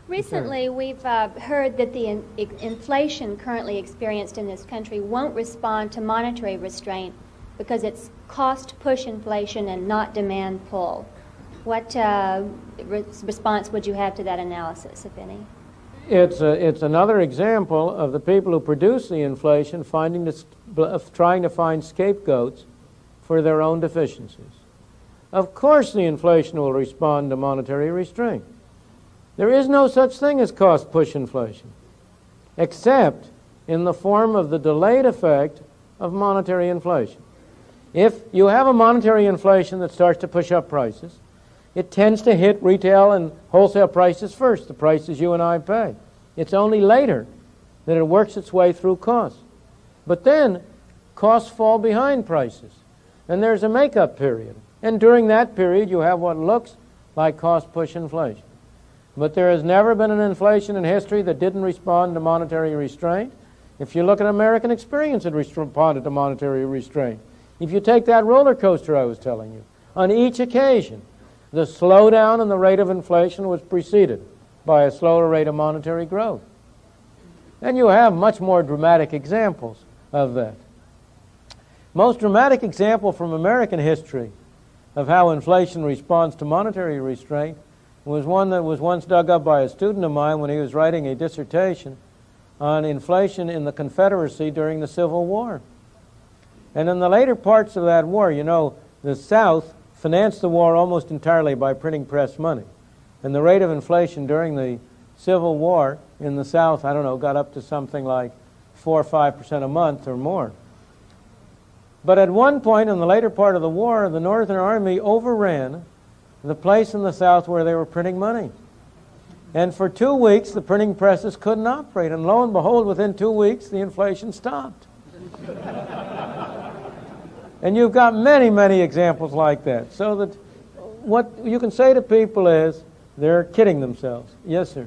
Recently, we've heard that the inflation currently experienced in this country won't respond to monetary restraint because it's cost-push inflation and not demand-pull. What response would you have to that analysis, if any? It's another example of the people who produce the inflation trying to find scapegoats for their own deficiencies. Of course the inflation will respond to monetary restraint. There is no such thing as cost-push inflation, except in the form of the delayed effect of monetary inflation. If you have a monetary inflation that starts to push up prices, it tends to hit retail and wholesale prices first, the prices you and I pay. It's only later that it works its way through costs. But then costs fall behind prices, and there's a make-up period. And during that period, you have what looks like cost-push inflation. But there has never been an inflation in history that didn't respond to monetary restraint. If you look at American experience, it responded to monetary restraint. If you take that roller coaster I was telling you, on each occasion, the slowdown in the rate of inflation was preceded by a slower rate of monetary growth. And you have much more dramatic examples of that. Most dramatic example from American history of how inflation responds to monetary restraint was one that was once dug up by a student of mine when he was writing a dissertation on inflation in the Confederacy during the Civil War. And in the later parts of that war, you know, the South financed the war almost entirely by printing press money. And the rate of inflation during the Civil War in the South, I don't know, got up to something like 4 or 5% a month or more. But at one point in the later part of the war, the Northern Army overran the place in the South where they were printing money. And for 2 weeks, the printing presses couldn't operate. And lo and behold, within 2 weeks, the inflation stopped. And you've got many, many examples like that. So that what you can say to people is they're kidding themselves. Yes, sir.